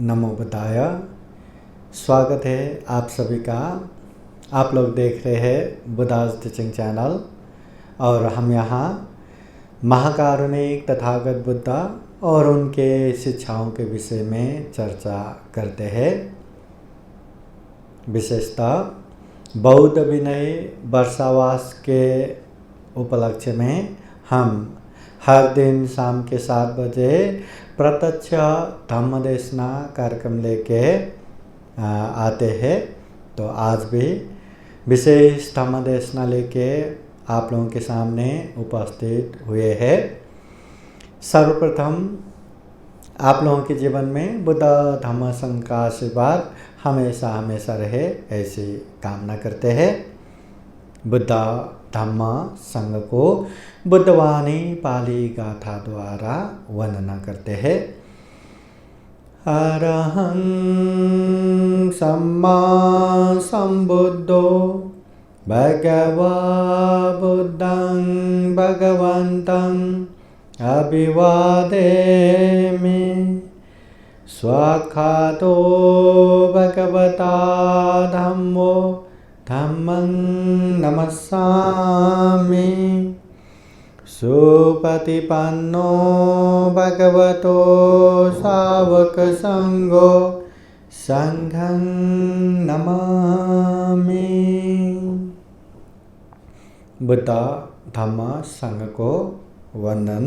नमो बुद्धाय। स्वागत है आप सभी का। आप लोग देख रहे हैं बुद्धा's टीचिंग चैनल और हम यहाँ महाकारुणिक तथागत बुद्ध और उनके शिक्षाओं के विषय में चर्चा करते हैं। विशेषतः बौद्ध विनय वर्षावास के उपलक्ष्य में हम हर दिन शाम के 7 बजे प्रत्यक्ष धम्म देशना कार्यक्रम लेके आते हैं। तो आज भी विशेष धम्म देशना लेके आप लोगों के सामने उपस्थित हुए हैं। सर्वप्रथम आप लोगों के जीवन में बुद्ध धम्म संघ का आशीर्वाद हमेशा हमेशा रहे, ऐसी कामना करते हैं। बुद्ध धम्म संघ को बुद्धवाणी पाली गाथा द्वारा वर्णना करते हैं। अरहं सम्मा संबुद्धो भगवा बुद्धं भगवन्तं अभिवादेमि स्वाखातो भगवता धम्मो धम्मं नमस्सामि सुपतिपन्नो भगवतो सावक संघो संघं नमामि। बुद्ध धम्म संघ को वंदन।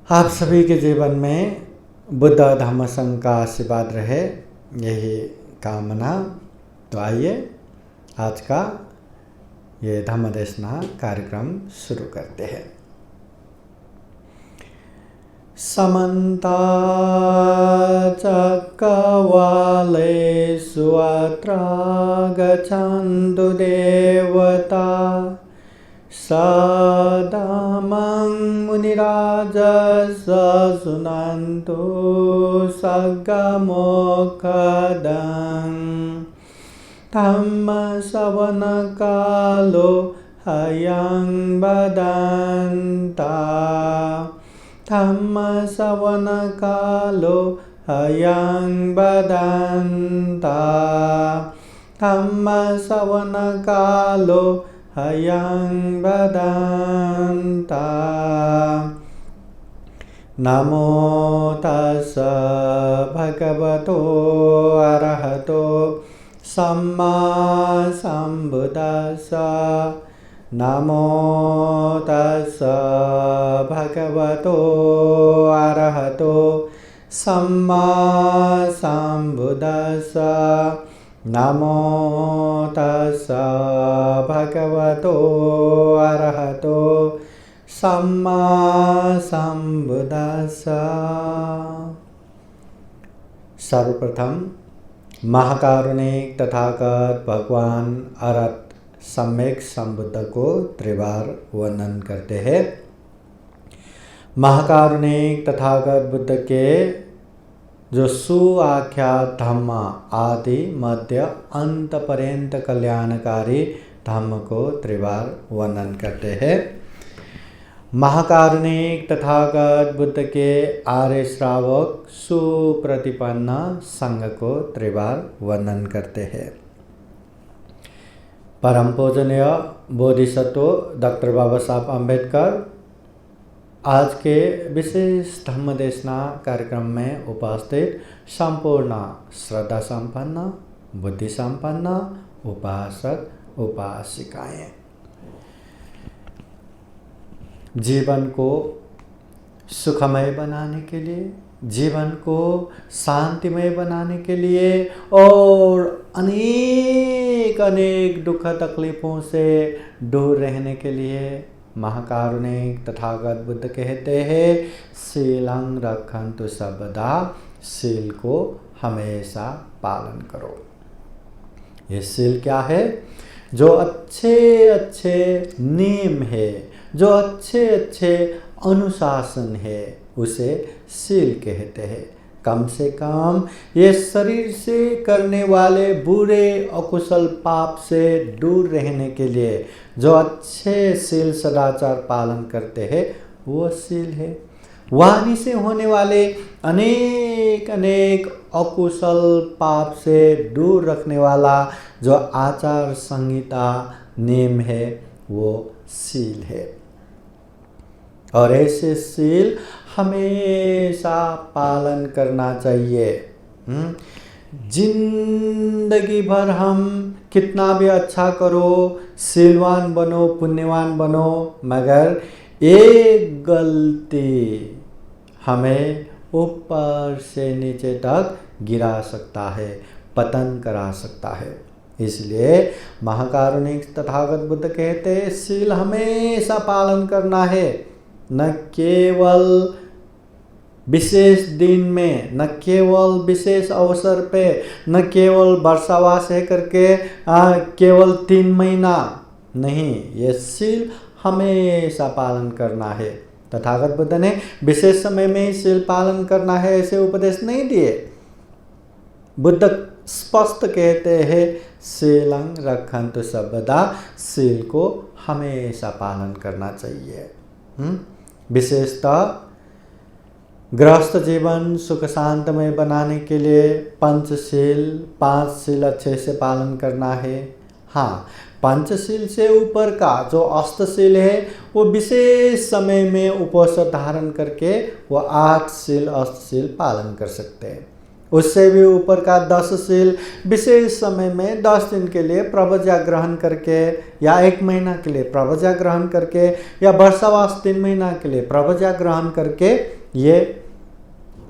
आप सभी के जीवन में बुद्ध धम्म संघ का आशीर्वाद रहे, यही कामना। तो आइए आज का ये धम्म देशना कार्यक्रम शुरू करते हैं। समन्ता चक्रवालेषु अत्र गच्छन्तु देवता सदामं मुनिराजः शृण्वन्तु सद्गमोक्षदं धम्म श्रवण कालो अयं बदन्ता धम्म श्रवण कालो अयं बदन्ता धम्म श्रवण कालो अयं बदन्ता। नमो तस्स भगवतो अरहतो सम्मा संबुद्दस्स। नमो तस्स भगवतो अरहतो सम्मा संबुद्दस्स। नमो तस्स भगवतो अरहतो सम्मा संबुद्दस्स। सर्वप्रथम महाकारुणिक तथागत भगवान अरहत सम्यक संबुद्ध को त्रिवार वर्णन करते हैं। महाकारुणिक तथागत बुद्ध के जो सुआख्यात धम्म आदि मध्य अंत पर्यंत कल्याणकारी धम्म को त्रिवार वर्णन करते हैं। महाकारुणिक तथागत बुद्ध के आर्य श्रावक सुप्रतिपन्न संघ को त्रिवार वर्णन करते हैं। परम पूजनीय बोधिसत्व डॉक्टर बाबा साहब अम्बेडकर आज के विशेष धम्म देशना कार्यक्रम में उपस्थित संपूर्ण श्रद्धा संपन्न बुद्धि संपन्न उपासक उपासिकाएं, जीवन को सुखमय बनाने के लिए, जीवन को शांतिमय बनाने के लिए और अनेक अनेक दुख तकलीफ़ों से दूर रहने के लिए महाकारुणिक तथागत बुद्ध कहते हैं शीलं रक्षन्तु सर्वदा, शील को हमेशा पालन करो। ये शील क्या है? जो अच्छे अच्छे नियम है, जो अच्छे अच्छे अनुशासन है, उसे शील कहते हैं। कम से कम ये शरीर से करने वाले बुरे अकुशल पाप से दूर रहने के लिए जो अच्छे शील सदाचार पालन करते हैं वो शील है। वाणी से होने वाले अनेक अनेक अकुशल पाप से दूर रखने वाला जो आचार संहिता नियम है वो सील है। और ऐसे सील हमेशा पालन करना चाहिए। जिंदगी भर हम कितना भी अच्छा करो, सीलवान बनो, पुण्यवान बनो, मगर एक गलती हमें ऊपर से नीचे तक गिरा सकता है, पतन करा सकता है। इसलिए महाकारुणिक तथागत बुद्ध कहते हैं सील हमेशा पालन करना है, न केवल विशेष दिन में, न केवल विशेष अवसर पे, न केवल वर्षावास है करके केवल 3 महीना नहीं, ये सील हमेशा पालन करना है। तथागत बुद्ध ने विशेष समय में ही सील पालन करना है ऐसे उपदेश नहीं दिए। बुद्ध स्पष्ट कहते हैं सीलं रक्षन्तु सर्वदा, सील को हमेशा पालन करना चाहिए। विशेषतः गृहस्थ जीवन सुख शांतमय बनाने के लिए पंचशील 5 शील अच्छे से पालन करना है। हाँ, पंचशील से ऊपर का जो अष्टशील है वो विशेष समय में उपवास धारण करके वो 8 शील अष्टशील पालन कर सकते हैं। उससे भी ऊपर का 10 शील विशेष समय में 10 दिन के लिए प्रवज्ञा ग्रहण करके, या 1 महीना के लिए प्रवज्ञा ग्रहण करके, या वर्षावास 3 महीना के लिए प्रवज्ञा ग्रहण करके ये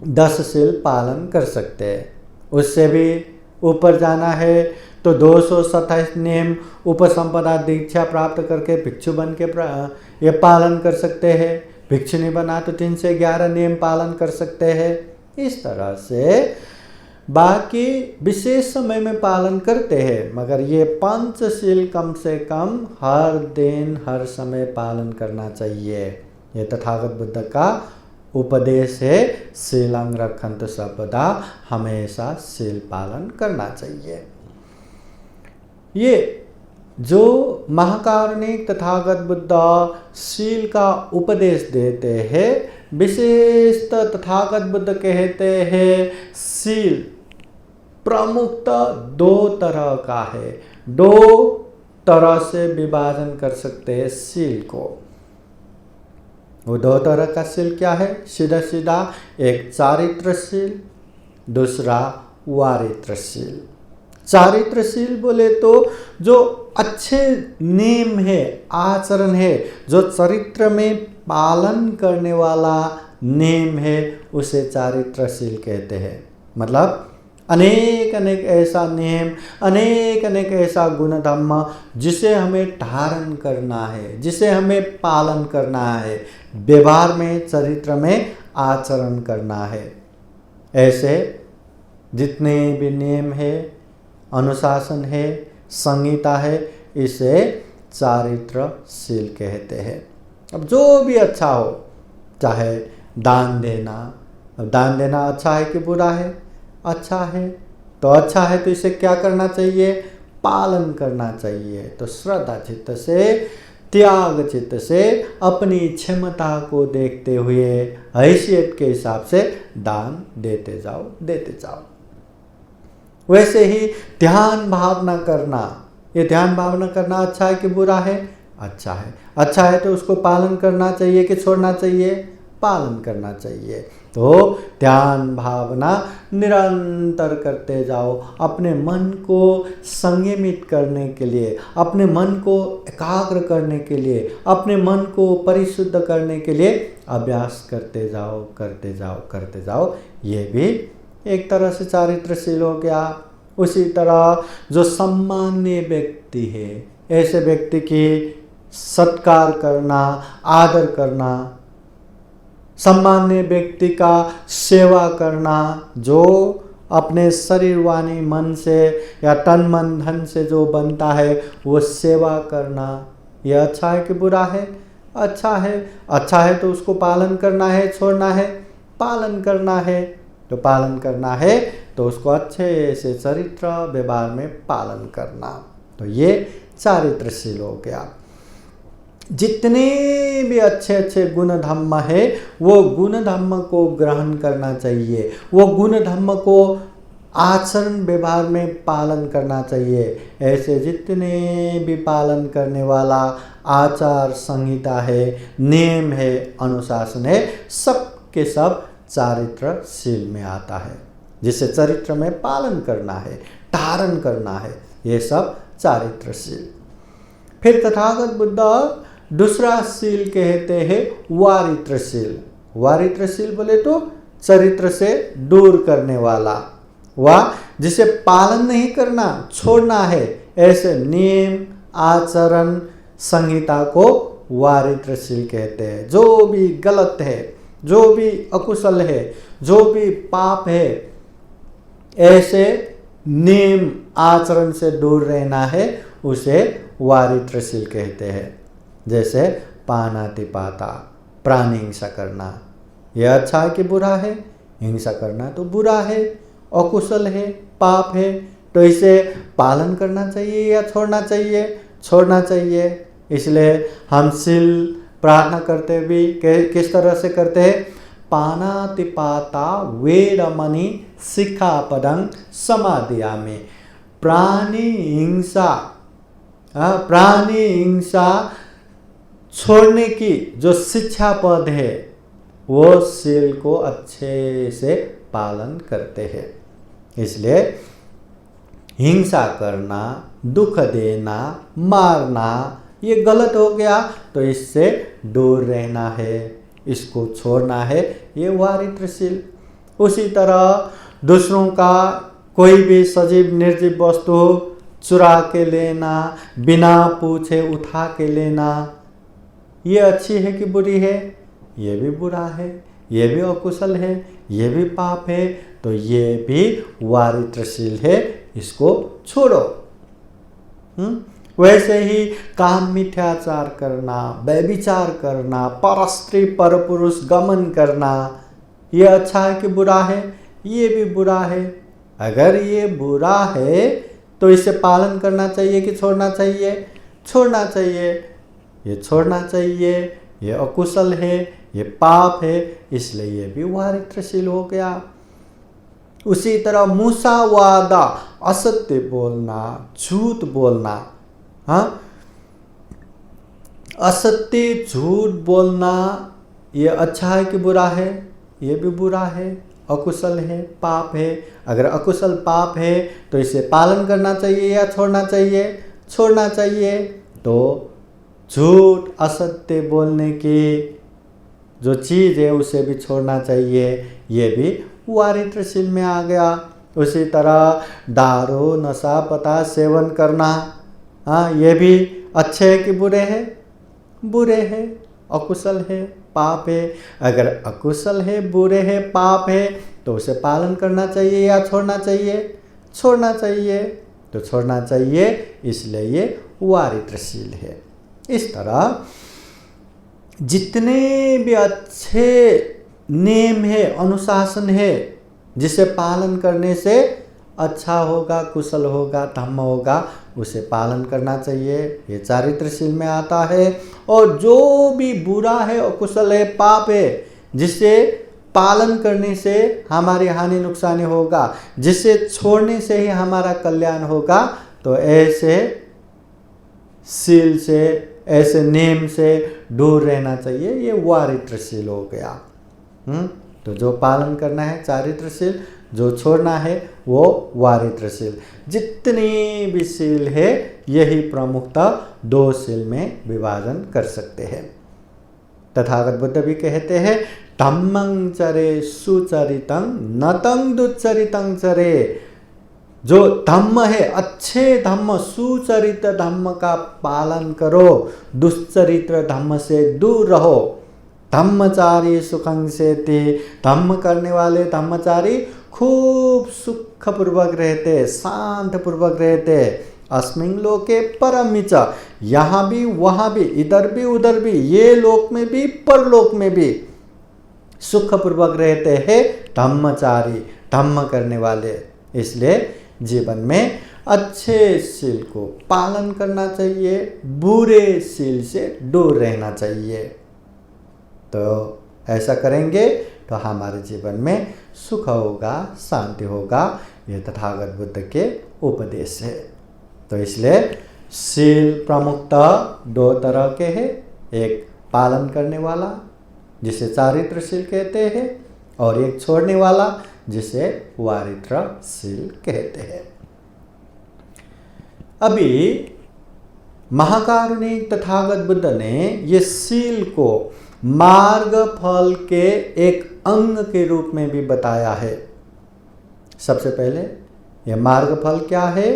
10 शील पालन कर सकते हैं। उससे भी ऊपर जाना है तो 227 नियम उपसंपदा दीक्षा प्राप्त करके भिक्षु बन के ये पालन कर सकते हैं। भिक्षु नहीं बना तो 3 से 11 नियम पालन कर सकते हैं। इस तरह से बाकी विशेष समय में पालन करते हैं, मगर ये पंचशील कम से कम हर दिन हर समय पालन करना चाहिए। ये तथागत बुद्ध का उपदेश है, सीलं रक्षन्तु सर्वदा, हमेशा सील पालन करना चाहिए। ये जो महाकारुणिक तथागत बुद्ध सील का उपदेश देते हैं, विशेषतः तथागत बुद्ध कहते हैं सील प्रमुखतः 2 तरह का है। 2 तरह से विभाजन कर सकते हैं सील को। वो 2 तरह का सील क्या है? सीधा सीधा एक चारित्रशील, दूसरा वारित्रशील। चारित्रशील बोले तो जो अच्छे नियम है, आचरण है, जो चरित्र में पालन करने वाला नियम है, उसे चारित्रशील कहते हैं। मतलब अनेक अनेक ऐसा नियम, अनेक अनेक ऐसा गुणधर्म जिसे हमें धारण करना है, जिसे हमें पालन करना है, व्यवहार में, चरित्र में आचरण करना है। ऐसे जितने भी नियम है, अनुशासन है, संहिता है, इसे चारित्रशील कहते हैं। अब जो भी अच्छा हो, चाहे दान देना, अब दान देना अच्छा है कि बुरा है? अच्छा है। तो अच्छा है तो इसे क्या करना चाहिए? पालन करना चाहिए। तो श्रद्धा चित्त से, त्याग चित्त से, अपनी क्षमता को देखते हुए, हैसियत के हिसाब से दान देते जाओ, देते जाओ। वैसे ही ध्यान भावना करना, ये ध्यान भावना करना अच्छा है कि बुरा है? अच्छा है। अच्छा है तो उसको पालन करना चाहिए कि छोड़ना चाहिए? पालन करना चाहिए। तो ध्यान भावना निरंतर करते जाओ। अपने मन को संयमित करने के लिए, अपने मन को एकाग्र करने के लिए, अपने मन को परिशुद्ध करने के लिए अभ्यास करते जाओ, करते जाओ, करते जाओ। ये भी एक तरह से चारित्रशील हो गया। उसी तरह जो सम्मान्य व्यक्ति है, ऐसे व्यक्ति की सत्कार करना, आदर करना, सम्मान्य व्यक्ति का सेवा करना, जो अपने शरीर वाणी मन से या तन मन धन से जो बनता है वो सेवा करना, यह अच्छा है कि बुरा है? अच्छा है। अच्छा है तो उसको पालन करना है, छोड़ना है? पालन करना है। तो पालन करना है तो उसको अच्छे से चरित्र व्यवहार में पालन करना। तो ये चारित्रशील हो गया। जितने भी अच्छे अच्छे गुण धर्म है वो गुण धर्म को ग्रहण करना चाहिए, वो गुण धर्म को आचरण व्यवहार में पालन करना चाहिए। ऐसे जितने भी पालन करने वाला आचार संहिता है, नियम है, अनुशासन है, सब के सब चारित्रशील में आता है। जिसे चरित्र में पालन करना है, धारण करना है, ये सब चारित्रशील। फिर तथागत बुद्ध दूसरा शील कहते हैं वारित्रशील। वारित्रशील बोले तो चरित्र से दूर करने वाला, वह जिसे पालन नहीं करना, छोड़ना है, ऐसे नियम आचरण संहिता को वारित्रशील कहते हैं। जो भी गलत है, जो भी अकुशल है, जो भी पाप है, ऐसे नियम आचरण से दूर रहना है, उसे वारित्रशील कहते हैं। जैसे पानातिपाता, प्राणी हिंसा करना, यह अच्छा है कि बुरा है? हिंसा करना तो बुरा है, अकुशल है, पाप है, तो इसे पालन करना चाहिए या छोड़ना चाहिए? छोड़ना चाहिए। इसलिए हम शील प्रार्थना करते भी किस तरह से करते हैं? पानातिपाता वेदमणि शिक्षापदं समादियामि। प्राणी हिंसा छोड़ने की जो शिक्षा पद है वो शील को अच्छे से पालन करते हैं। इसलिए हिंसा करना, दुख देना, मारना, ये गलत हो गया, तो इससे दूर रहना है, इसको छोड़ना है, ये वारित्रशील। उसी तरह दूसरों का कोई भी सजीव निर्जीव वस्तु चुरा के लेना, बिना पूछे उठा के लेना, ये अच्छी है कि बुरी है? ये भी बुरा है, ये भी अकुशल है, ये भी पाप है, तो ये भी वारित्रशील है, इसको छोड़ो। वैसे ही काम मिथ्याचार करना, व्यभिचार करना, परस्त्री परपुरुष गमन करना, ये अच्छा है कि बुरा है? ये भी बुरा है। अगर ये बुरा है तो इसे पालन करना चाहिए कि छोड़ना चाहिए? छोड़ना चाहिए। ये छोड़ना चाहिए, ये अकुशल है, ये पाप है, इसलिए ये भी वारित्रशील हो गया। उसी तरह मूसावादा, असत्य बोलना, झूठ बोलना, असत्य झूठ बोलना, ये अच्छा है कि बुरा है? ये भी बुरा है, अकुशल है, पाप है। अगर अकुशल पाप है तो इसे पालन करना चाहिए या छोड़ना चाहिए? छोड़ना चाहिए। तो झूठ, असत्य बोलने की जो चीज़ है उसे भी छोड़ना चाहिए, ये भी वारित्रशील में आ गया। उसी तरह दारू, नशा पता सेवन करना, ये भी अच्छे है कि बुरे हैं? बुरे हैं, अकुशल है, पाप है। अगर अकुशल है, बुरे है, पाप है, तो उसे पालन करना चाहिए या छोड़ना चाहिए? छोड़ना चाहिए। तो छोड़ना चाहिए, इसलिए ये वारित्रशील है। इस तरह जितने भी अच्छे नियम है, अनुशासन है, जिसे पालन करने से अच्छा होगा, कुशल होगा, धम्म होगा, उसे पालन करना चाहिए, ये चारित्रशील में आता है। और जो भी बुरा है, अकुशल है, पाप है, जिसे पालन करने से हमारी हानि नुकसानी होगा, जिसे छोड़ने से ही हमारा कल्याण होगा, तो ऐसे शील से, ऐसे नियम से दूर रहना चाहिए, ये वारित्रशील हो गया। तो जो पालन करना है चारित्रशील, जो छोड़ना है वो वारित्रशील। जितनी भी शील है यही प्रमुखतः दो शील में विभाजन कर सकते हैं। तथागत बुद्ध भी कहते हैं धम्मं चरे सुचरितं नतं दुच्चरितं चरे। जो धम्म है, अच्छे धम्म, सुचरित धम्म का पालन करो, दुश्चरित्र धम्म से दूर रहो। धम्मचारी सुखं सेति, धम्म करने वाले धम्मचारी खूब सुखपूर्वक रहते, शांत पूर्वक रहते। अस्मिन् लोके परमिच, यहाँ भी वहाँ भी, इधर भी उधर भी, ये लोक में भी परलोक में भी सुखपूर्वक रहते हैं धम्मचारी, धम्म करने वाले। इसलिए जीवन में अच्छे शील को पालन करना चाहिए, बुरे शील से दूर रहना चाहिए। तो ऐसा करेंगे तो हमारे जीवन में सुख होगा, शांति होगा। ये तथागत बुद्ध के उपदेश है। तो इसलिए शील प्रमुखतः दो तरह के हैं, एक पालन करने वाला जिसे चारित्रशील कहते हैं, और एक छोड़ने वाला जिसे वारित्रशील कहते हैं। अभी महाकारुणिक तथागत बुद्ध ने ये शील को मार्ग फल के एक अंग के रूप में भी बताया है। सबसे पहले यह मार्ग फल क्या है?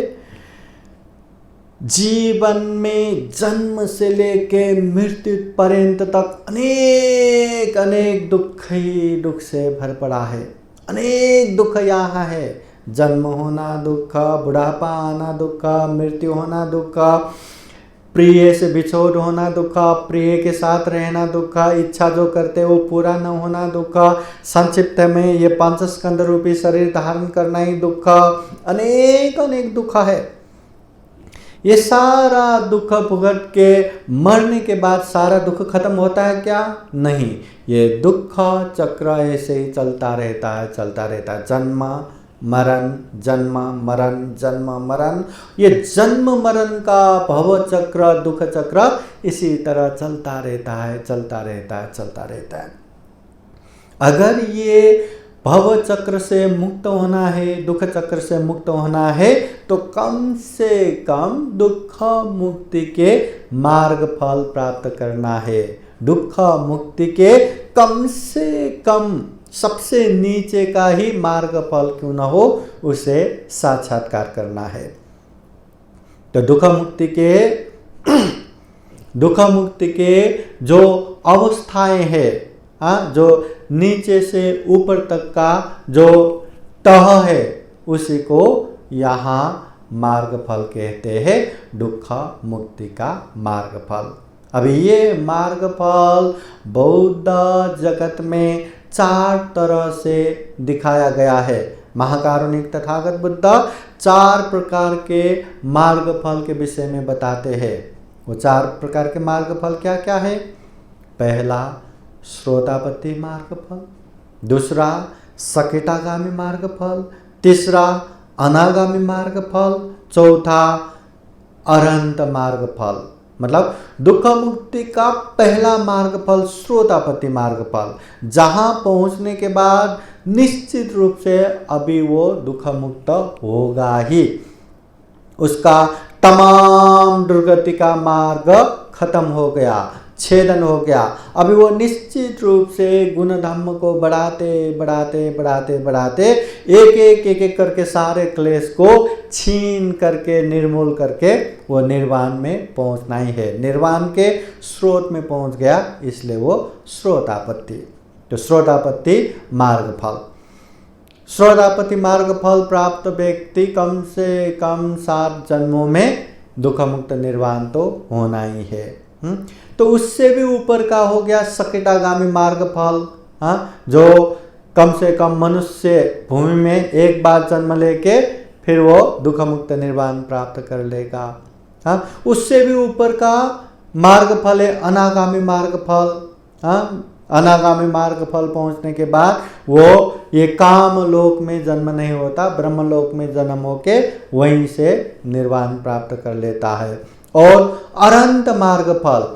जीवन में जन्म से लेके मृत्यु पर्यंत तक अनेक अनेक दुख ही दुख से भर पड़ा है। अनेक दुख यहाँ है। जन्म होना दुख, बुढ़ापा आना दुख, मृत्यु होना दुख, प्रिय से बिछोड़ होना दुख, प्रिय के साथ रहना दुख, इच्छा जो करते वो पूरा न होना दुख, संक्षिप्त में ये 5 स्कंद रूपी शरीर धारण करना ही दुख, अनेक अनेक दुख है। ये सारा दुख भुगत के मरने के बाद सारा दुख खत्म होता है क्या? नहीं, ये दुख चक्र ऐसे ही चलता रहता है, चलता रहता है। जन्म मरण, जन्म मरण, जन्म मरण, ये जन्म मरण का भव चक्र, दुख चक्र इसी तरह चलता रहता है, चलता रहता है, चलता रहता है। अगर ये भव चक्र से मुक्त होना है, दुख चक्र से मुक्त होना है, तो कम से कम दुख मुक्ति के मार्ग फल प्राप्त करना है। दुख मुक्ति के कम से कम सबसे नीचे का ही मार्ग फल क्यों न हो, उसे साक्षात्कार करना है। तो दुख मुक्ति के जो अवस्थाएं हैं, जो नीचे से ऊपर तक का जो तह है, उसी को यहाँ मार्ग फल कहते हैं, दुख मुक्ति का मार्ग फल। अभी ये मार्ग फल बौद्ध जगत में 4 तरह से दिखाया गया है। महाकारुणिक तथागत बुद्ध 4 प्रकार के मार्ग फल के विषय में बताते हैं। वो 4 प्रकार के मार्ग फल क्या क्या है? पहला श्रोतापत्ति मार्ग फल, दूसरा सकेटागामी मार्ग फल, तीसरा अनागामी मार्ग फल, चौथा अरहंत मार्ग फल। मतलब दुख मुक्ति का पहला मार्ग फल श्रोतापत्ति मार्ग फल, जहां पहुंचने के बाद निश्चित रूप से अभी वो दुख मुक्त होगा ही। उसका तमाम दुर्गति का मार्ग खत्म हो गया, छेदन हो गया। अभी वो निश्चित रूप से गुण धर्म को बढ़ाते बढ़ाते बढ़ाते बढ़ाते एक एक करके सारे क्लेश को छीन करके निर्मूल करके वो निर्वाण में पहुंचना ही है। निर्वाण के स्रोत में पहुंच गया, इसलिए वो श्रोतापत्ति। तो श्रोतापत्ति मार्ग फल, श्रोतापत्ति मार्ग फल प्राप्त व्यक्ति कम से कम 7 जन्मों में दुख मुक्त निर्वाण तो होना ही है। तो उससे भी ऊपर का हो गया सकेटागामी मार्ग फल, जो कम से कम मनुष्य भूमि में एक बार जन्म लेके फिर वो दुख मुक्त निर्वाण प्राप्त कर लेगा। उससे भी ऊपर का मार्ग फल है अनागामी मार्ग फल। अनागामी मार्ग फल पहुंचने के बाद वो ये काम लोक में जन्म नहीं होता, ब्रह्म लोक में जन्म होके वहीं से निर्वाण प्राप्त कर लेता है। और अनंत मार्ग फल,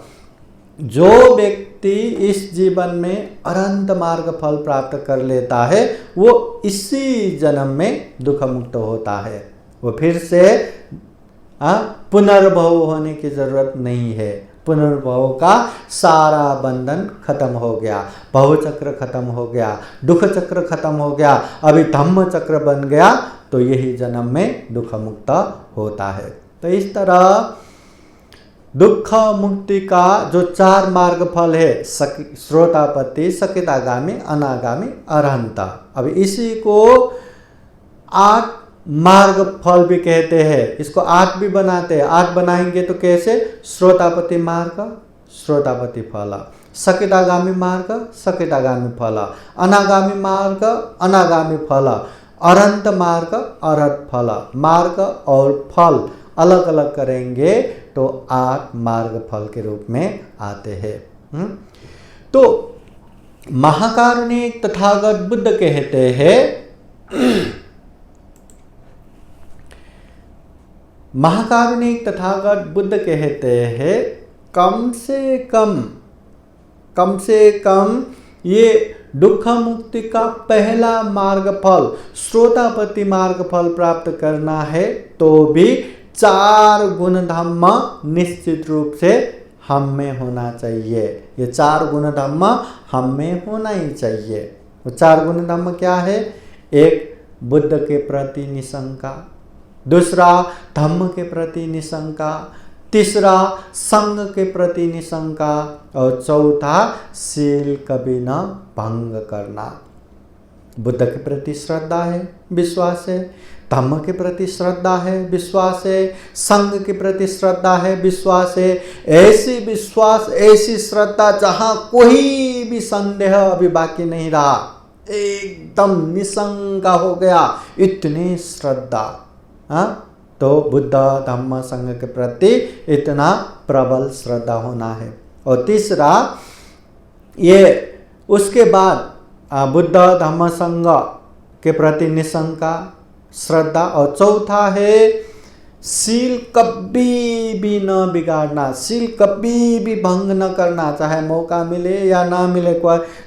जो व्यक्ति इस जीवन में अनंत मार्ग फल प्राप्त कर लेता है, वो इसी जन्म में दुख मुक्त होता है। वो फिर से पुनर्भव होने की जरूरत नहीं है। पुनर्भव का सारा बंधन खत्म हो गया, भव चक्र खत्म हो गया, दुख चक्र खत्म हो गया, अभी धम्म चक्र बन गया, तो यही जन्म में दुख मुक्त होता है। तो इस तरह दुख मुक्ति का जो 4 मार्ग फल है, श्रोतापत्ति, सकेतागामी, अनागामी, अरहंता। अब इसी को 8 मार्ग फल भी कहते हैं। इसको 8 भी बनाते हैं। 8 बनाएंगे तो कैसे? श्रोतापत्ति मार्ग, श्रोतापत्ति फल, सकेतागामी मार्ग, सकेतागामी फल, अनागामी मार्ग, अनागामी फल, अरंत मार्ग अरहत फल, मार्ग और फल अलग अलग करेंगे तो 8 मार्ग फल के रूप में आते हैं। तो महाकारुणिक तथागत बुद्ध कहते हैं, महाकारुणिक तथागत बुद्ध कहते हैं कम से कम ये दुख मुक्ति का पहला मार्ग फल श्रोतापति मार्ग फल प्राप्त करना है तो भी 4 गुण धम्म निश्चित रूप से हम में होना चाहिए। ये 4 गुण धम्म हम में होना ही चाहिए। वो 4 गुण धम्म क्या है? एक, बुद्ध के प्रति निशंका, दूसरा धम्म के प्रति निशंका, तीसरा संघ के प्रति निशंका और चौथा शील कभी न भंग करना। बुद्ध के प्रति श्रद्धा है, विश्वास है, धम्म के प्रति श्रद्धा है, विश्वास है, संघ के प्रति श्रद्धा है, विश्वास है। ऐसी विश्वास, ऐसी श्रद्धा जहां कोई भी संदेह अभी बाकी नहीं रहा, एकदम निशंका हो गया, इतनी श्रद्धा। तो बुद्ध धम्म संघ के प्रति इतना प्रबल श्रद्धा होना है। और तीसरा, ये उसके बाद बुद्ध धम्म संघ के प्रति निशंका श्रद्धा, और चौथा है शील कभी भी न बिगाड़ना, शील कभी भी भंग न करना, चाहे मौका मिले या ना मिले,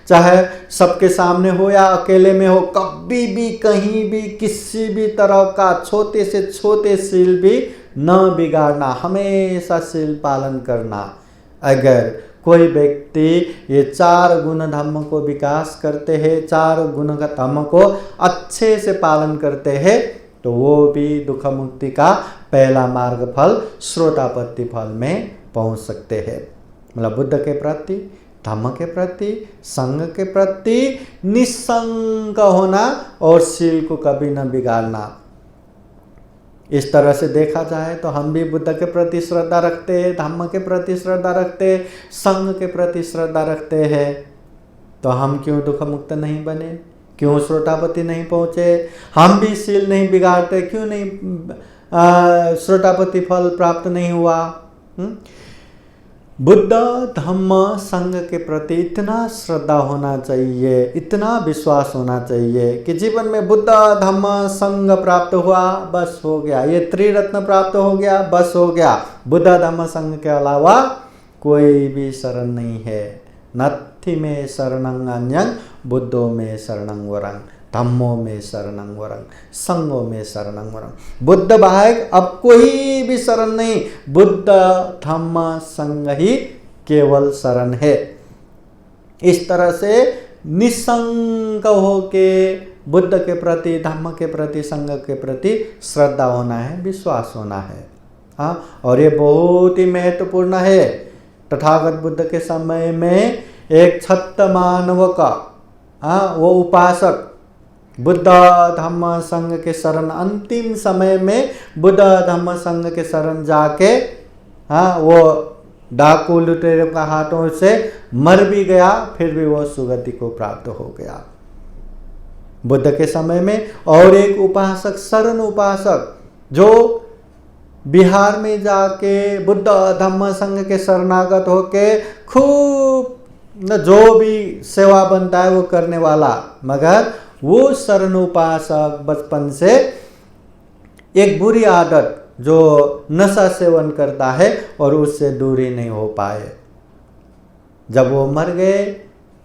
चाहे सबके सामने हो या अकेले में हो, कभी भी कहीं भी किसी भी तरह का छोटे से छोटे शील भी न बिगाड़ना, हमेशा शील पालन करना। अगर कोई व्यक्ति ये 4 गुण धम्म को विकास करते हैं, 4 गुण धम्म को अच्छे से पालन करते हैं, तो वो भी दुख मुक्ति का पहला मार्ग फल श्रोतापत्ति फल में पहुंच सकते हैं। मतलब बुद्ध के प्रति, धम्म के प्रति, संघ के प्रति निशंक होना और शील को कभी न बिगाड़ना। इस तरह से देखा जाए तो हम भी बुद्ध के प्रति श्रद्धा रखते हैं, धम्म के प्रति श्रद्धा रखते हैं, संघ के प्रति श्रद्धा रखते हैं, तो हम क्यों दुख मुक्त नहीं बने? क्यों श्रोतापति नहीं पहुंचे? हम भी शील नहीं बिगाड़ते, क्यों नहीं श्रोतापति फल प्राप्त नहीं हुआ? बुद्ध धम्म संघ के प्रति इतना श्रद्धा होना चाहिए, इतना विश्वास होना चाहिए कि जीवन में बुद्ध धम्म संघ प्राप्त हुआ, बस हो गया, ये त्रिरत्न प्राप्त हो गया, बस हो गया। बुद्ध धम्म संघ के अलावा कोई भी शरण नहीं है। नत्थि में शरणं अन्यं बुद्धो में शरणं वरं, धम्मो में शरणं वरं, संघो में शरणं वरं। बुद्ध बाहेक अब कोई भी शरण नहीं, बुद्ध धम्म संघ ही केवल शरण है। इस तरह से निशंक होके बुद्ध के प्रति, धम्म के प्रति, संघ के प्रति श्रद्धा होना है, विश्वास होना है। और ये बहुत ही महत्वपूर्ण है। तथागत बुद्ध के समय में एक छत्त मानव का वो उपासक बुद्ध धम्म संघ के शरण, अंतिम समय में बुद्ध धम्म संघ के शरण जाके वो डाकू लुटेरों का हाथों से मर भी गया, फिर भी वो सुगति को प्राप्त हो गया बुद्ध के समय में। और एक उपासक, शरण उपासक, जो बिहार में जाके बुद्ध धम्म संघ के शरणागत होके खूब जो भी सेवा बनता है वो करने वाला, मगर वो शरण उपासक बचपन से एक बुरी आदत जो नशा सेवन करता है और उससे दूरी नहीं हो पाए। जब वो मर गए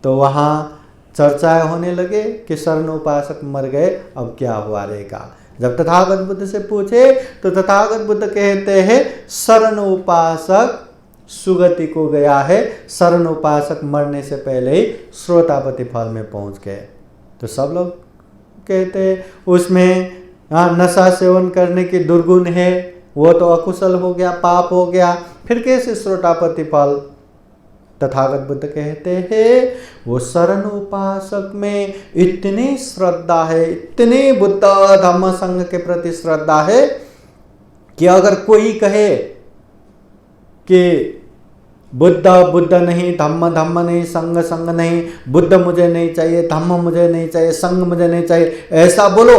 तो वहाँ चर्चाएं होने लगे कि शरण उपासक मर गए, अब क्या हुआ रहेगा। जब तथागत बुद्ध से पूछे तो तथागत बुद्ध कहते हैं शरण उपासक सुगति को गया है, शरण उपासक मरने से पहले ही श्रोतापति फल में पहुंच गए। तो सब लोग कहते हैं उसमें नशा सेवन करने की दुर्गुण है, वो तो अकुशल हो गया, पाप हो गया, फिर कैसे श्रोतापति फल? तथागत बुद्ध कहते हैं वो शरण उपासक में इतनी श्रद्धा है, इतनी बुद्ध धम्म संघ के प्रति श्रद्धा है कि अगर कोई कहे कि बुद्ध बुद्ध नहीं, धम्म धम्म नहीं, संघ संघ नहीं, बुद्ध मुझे नहीं चाहिए, धम्म मुझे नहीं चाहिए, संघ मुझे नहीं चाहिए, ऐसा बोलो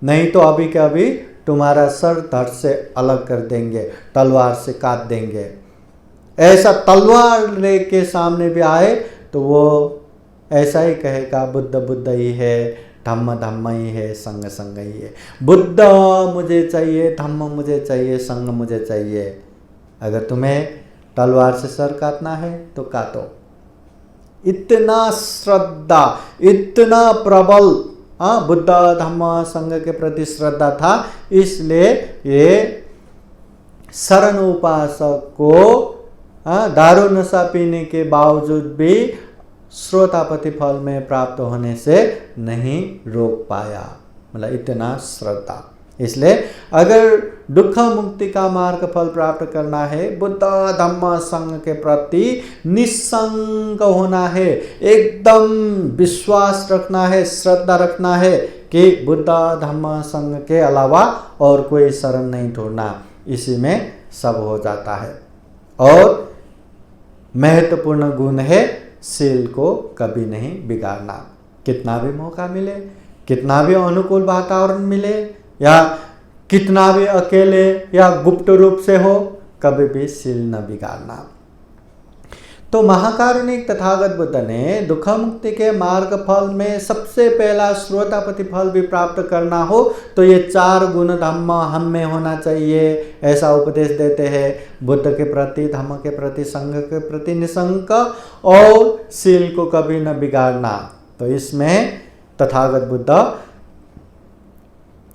नहीं तो अभी के अभी तुम्हारा सर धड़ से अलग कर देंगे, तलवार से काट देंगे। ऐसा तलवार लेके सामने भी आए तो वो ऐसा ही कहेगा, बुद्ध बुद्ध ही है, धम्म धम्म ही है, संग संग ही है। बुद्ध मुझे चाहिए, धम्म मुझे चाहिए, संग मुझे चाहिए। अगर तुम्हें तलवार से सर काटना है तो काटो। इतना श्रद्धा, इतना प्रबल बुद्ध धम्म संघ के प्रति श्रद्धा था, इसलिए ये शरण उपासक को दारू नशा पीने के बावजूद भी श्रोतापति फल में प्राप्त होने से नहीं रोक पाया, मतलब इतना श्रद्धा। इसलिए अगर दुख मुक्ति का मार्ग फल प्राप्त करना है, बुद्ध धम्म संघ के प्रति निसंग होना है, एकदम विश्वास रखना है, श्रद्धा रखना है कि बुद्ध धम्म संघ के अलावा और कोई शरण नहीं ढूंढना, इसी में सब हो जाता है। और महत्वपूर्ण गुण है शील को कभी नहीं बिगाड़ना। कितना भी मौका मिले, कितना भी अनुकूल वातावरण मिले, या कितना भी अकेले या गुप्त रूप से हो, कभी भी शील न बिगाड़ना। तो महाकारुणिक तथागत बुद्ध ने दुख मुक्ति के मार्ग फल में सबसे पहला श्रोतापति फल भी प्राप्त करना हो तो ये 4 गुण धम्म हम में होना चाहिए, ऐसा उपदेश देते हैं। बुद्ध के प्रति, धम्म के प्रति, संघ के प्रति निसंक और शील को कभी न बिगाड़ना। तो इसमें तथागत बुद्ध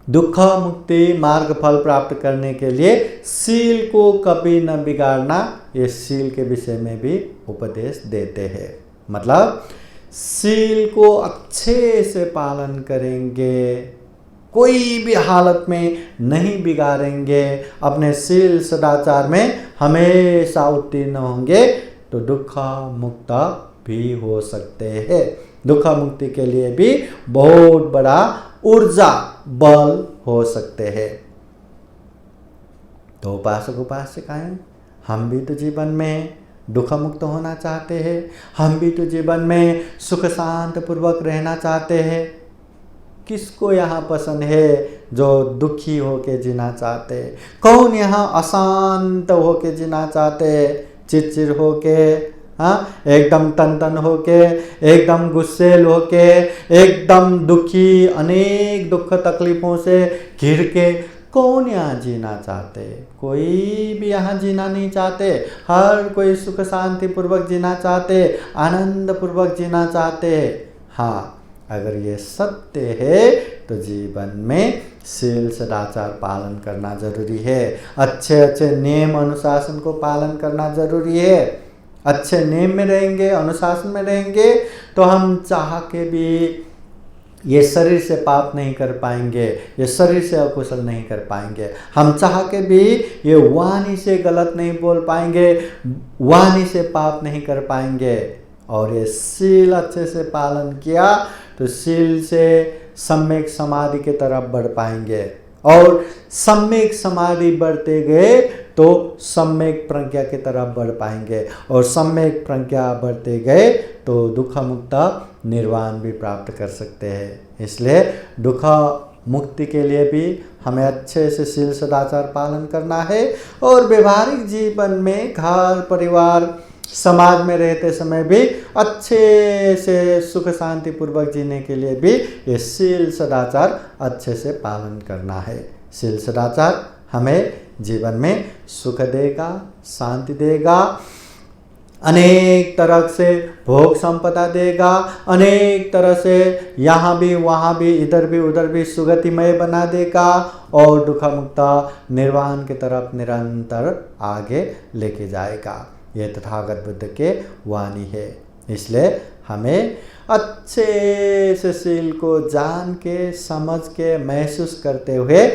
दुख मुक्ति मार्ग फल प्राप्त करने के लिए शील को कभी न बिगाड़ना, ये शील के विषय में भी उपदेश देते हैं। मतलब शील को अच्छे से पालन करेंगे, कोई भी हालत में नहीं बिगाड़ेंगे, अपने शील सदाचार में हमेशा उत्तीर्ण होंगे तो दुख मुक्त भी हो सकते हैं। दुख मुक्ति के लिए भी बहुत बड़ा ऊर्जा बल हो सकते हैं। तो उपासक उपासिकाएं, हम भी तो जीवन में दुख मुक्त होना चाहते हैं, हम भी तो जीवन में सुख शांत पूर्वक रहना चाहते हैं। किसको यहाँ पसंद है जो दुखी होके जीना चाहते? कौन यहाँ अशांत होके जीना चाहते? चिड़चिड़ होके, एकदम तन होके, एकदम गुस्सेल होके, एकदम दुखी, अनेक दुख तकलीफों से घिर के कौन यहाँ जीना चाहते? कोई भी यहाँ जीना नहीं चाहते। हर कोई सुख शांति पूर्वक जीना चाहते, आनंद पूर्वक जीना चाहते। हाँ, अगर ये सत्य है तो जीवन में शील सदाचार पालन करना जरूरी है। अच्छे अच्छे नियम अनुशासन को पालन करना जरूरी है। अच्छे नियम में रहेंगे, अनुशासन में रहेंगे तो हम चाह के भी ये शरीर से पाप नहीं कर पाएंगे, ये शरीर से अकुशल नहीं कर पाएंगे। हम चाह के भी ये वाणी से गलत नहीं बोल पाएंगे, वाणी से पाप नहीं कर पाएंगे। और ये शील अच्छे से पालन किया तो शील से सम्यक समाधि की तरफ बढ़ पाएंगे, और सम्यक समाधि बढ़ते गए तो सम्यक प्रज्ञा की तरफ बढ़ पाएंगे, और सम्यक प्रज्ञा बढ़ते गए तो दुख मुक्त निर्वाण भी प्राप्त कर सकते हैं। इसलिए दुख मुक्ति के लिए भी हमें अच्छे से शील सदाचार पालन करना है, और व्यवहारिक जीवन में घर परिवार समाज में रहते समय भी अच्छे से सुख शांति पूर्वक जीने के लिए भी ये शील सदाचार अच्छे से पालन करना है। शील सदाचार हमें जीवन में सुख देगा, शांति देगा, अनेक तरह से भोग संपदा देगा, अनेक तरह से यहाँ भी वहाँ भी इधर भी उधर भी सुगतिमय बना देगा, और दुख मुक्त निर्वाण की तरफ निरंतर आगे लेके जाएगा। ये तथागत बुद्ध के वाणी है। इसलिए हमें अच्छे से शील को जान के, समझ के, महसूस करते हुए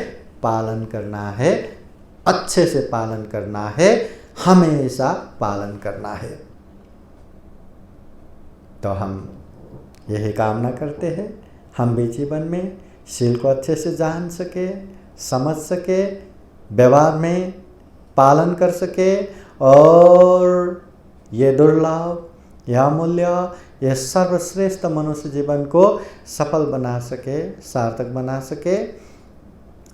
पालन करना है, अच्छे से पालन करना है, हमेशा पालन करना है। तो हम यही कामना करते हैं हम भी जीवन में शील को अच्छे से जान सके, समझ सके, व्यवहार में पालन कर सके, और ये दुर्लभ, यह अमूल्य, यह सर्वश्रेष्ठ मनुष्य जीवन को सफल बना सके, सार्थक बना सके।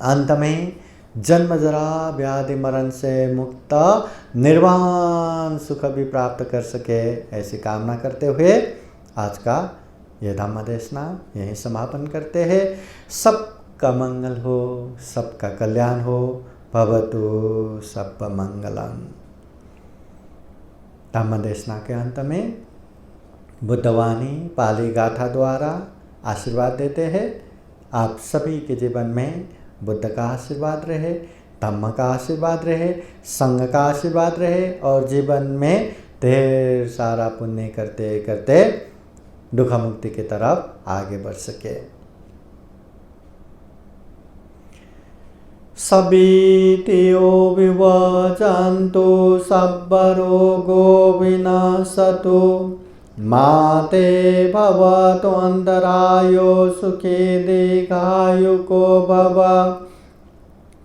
अंत में जन्म जरा व्याधि मरण से मुक्त निर्वाण सुख भी प्राप्त कर सके, ऐसी कामना करते हुए आज का ये धम्म देशना यहीं समापन करते हैं। सबका मंगल हो, सबका कल्याण हो। भवतु सब मंगलम। धम्म देशना के अंत में बुद्धवाणी पाली गाथा द्वारा आशीर्वाद देते हैं। आप सभी के जीवन में बुद्ध का आशीर्वाद रहे, धम्म का आशीर्वाद रहे, संघ का आशीर्वाद रहे और जीवन में ढेर सारा पुण्य करते करते दुख मुक्ति की तरफ आगे बढ़ सके। सभीतियो विवजन्तु सब्बरोगो विनाशतु माते भवतु अन्तरायो सुखे दीर्घायुको भव।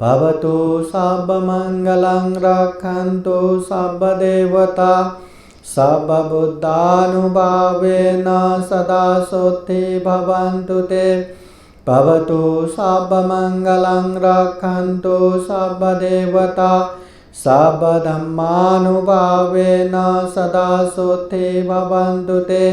भवतु सर्वमङ्गलं रक्षन्तु सर्वदेवता सर्वबुद्धानुभावेन सदा सोत्थि भवन्तु ते। भवतु सर्वमङ्गलं रक्षन्तु सर्वदेवता सर्वधर्मानुभावेन सदा सोत्थि भवन्तु ते।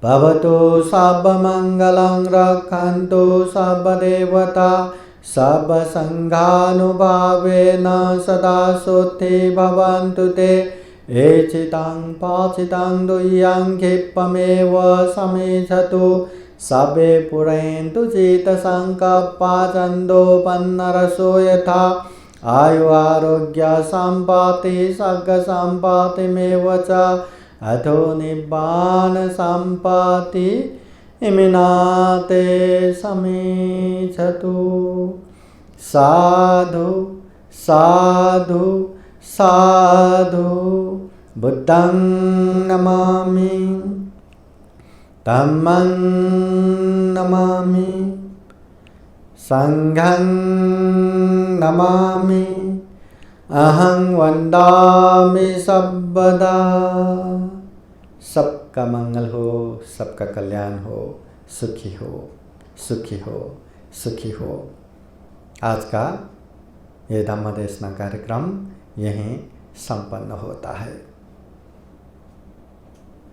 भवतु सर्वमङ्गलं रक्षन्तु सर्वदेवता सर्वसङ्घानुभावेन सदा सोत्थि भवन्तु ते। एचितं पाचितं दुह्यं क्षिप्पमेव समेधतु सबे पुरन्तु चित्तसङ्कल्पा छन्दोपन्नरसो यथा। आयु आरोग्य सम्पत्ति सर्ग सम्पत्तिमेव च अथो निब्बान सम्पत्ति इमिनाते समेधतु। साधु साधु साधु। बुद्धं नमामि, धम्मं नमामि, संघं नमामि, अहं वन्दामि सर्वदा। सबका मंगल हो, सबका कल्याण हो, सुखी हो, सुखी हो, सुखी हो। आज का ये धम्म देशना कार्यक्रम यहीं संपन्न होता है।